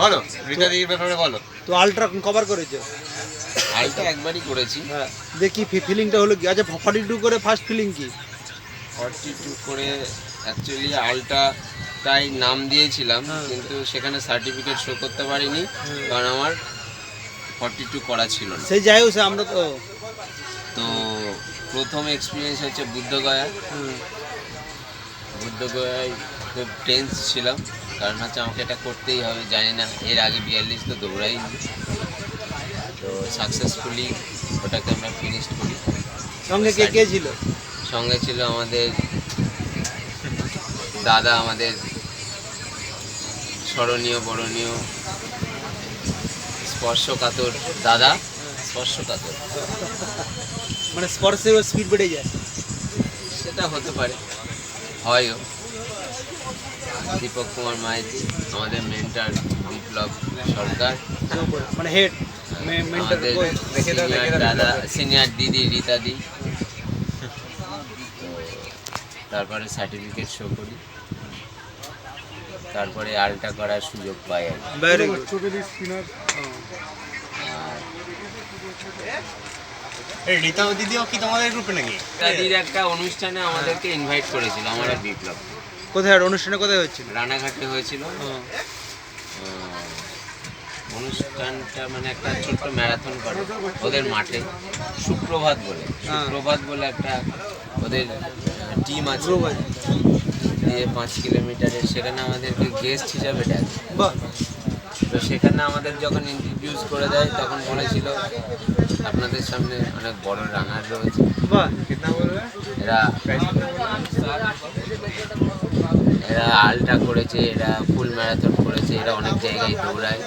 বলো রিতা দিদির ব্যাপারে বলো। তো আলট্রা কভার করেছো? আলটা একবারই করেছি। হ্যাঁ, দেখি ফিলিংটা হলো কি? আচ্ছা 42 করে ফার্স্ট ফিলিং কি? 42 করে অ্যাকচুয়ালি আলটা তাই নাম দিয়েছিলাম, হ্যাঁ। কিন্তু সেখানে সার্টিফিকেট শো করতে পারিনি, কারণ আমার 42 করা ছিল না। সেই যাই হোক আমরা তো তো প্রথম এক্সপিরিয়েন্স হচ্ছে বুদ্ধগয়া। বুদ্ধগয়ায় খুব টেন্স ছিলাম, কারণ হচ্ছে আমাকে এটা করতেই হবে। জানি না, এর আগে 42 তো দৌড়াইনি। তো সাকসেসফুলি ওটাকে আমরা ফিনিশ করি। সঙ্গে কে কে ছিল? সঙ্গে ছিল আমাদের দাদা, আমাদের স্মরণীয় বরণীয় স্পর্শকাতর দাদা। স্পর্শকাতর মানে স্পর্শে স্পিড বেড়ে যায়? সেটা হতে পারে, হয়ও। দীপক কুমার মাইতি, আমাদের মেন্টার বিপ্লব সরকার, মানে হেড মেন্টর আমাদের কোচ। সিনিয়র দাদা, সিনিয়র দিদি রীতা দি। তারপরে সার্টিফিকেট শো করি, তারপরে আলটা করার সুযোগ পাই আর কি। Very good. রীতা দিদিও কি তোমাদের গ্রুপে নাকি? দাদির একটা অনুষ্ঠানে আমাদেরকে ইনভাইট করেছিল, আমার আর বিপ্লব। কোথায় অনুষ্ঠানে কোথায় হচ্ছিল? রানাঘাটে হয়েছিল। অনুষ্ঠানটা মানে একটা ছোট্ট ম্যারাথন করে ওদের মাঠে, সুপ্রভাত বলে একটা ওদের টিম আছে, দিয়ে 5 কিলোমিটারের, সেখানে আমাদেরকে গেস্ট হিসাবে ডাকে। বাহ। তো সেখানে আমাদের যখন ইন্ট্রোডিউস করে দেয়, তখন বলেছিল আপনাদের সামনে অনেক বড় রানার রয়েছে, বাহ। এরা আলট্রা করেছে, এরা ফুল ম্যারাথন করেছে, এরা অনেক জায়গায় দৌড়ায়।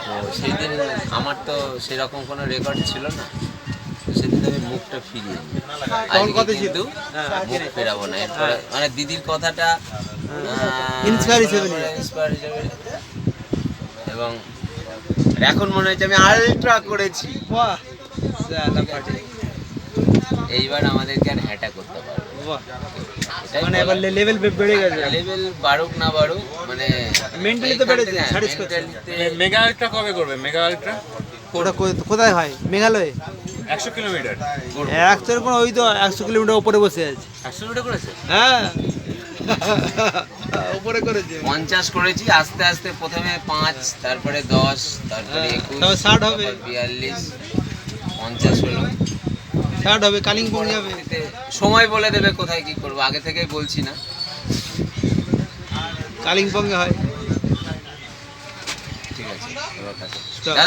তো সেই দিন আমার তো সেরকম কোনো রেকর্ড ছিল না, তো সেদিন আমি মুখটা ফিরিয়ে নিই। আজকে কিন্তু মুখ ফেরাবো না। এরপরে মানে দিদির কথাটা ইন্সপায়ার হিসেবে এবং এখন মনে হচ্ছে আমি আলট্রা করেছি। বাহ। এইবার আমাদেরকে আর হ্যাটা করতে পারবে। বাহ। মানে এবার লেভেল বেড়ে গেছে। লেভেল বাড়ুক না বাড়ুক, মানে মেন্টালি তো বেড়েছে। মেগা আলট্রা কবে করবে? মেগা আলট্রা ওটা কোথায় হয়? মেঘালয়ে 100 কিলোমিটার। 100 কোনো ওই তো 100 কিলোমিটার উপরে বসে আছে। 100 কিলোমিটার করেছে? হ্যাঁ উপরে করেছে। 50 করেছি, আস্তে আস্তে প্রথমে 5, তারপরে 10, তারপরে 21, তারপর 60 হবে, 42, 50 হলো। 60 হবে, কালিম্পং যাবে। সময় বলে দেবে কোথায় কি করবো, আগে থেকেই বলছি না। কালিম্পং এ হয়। ঠিক আছে, এবার কাছে। Stop.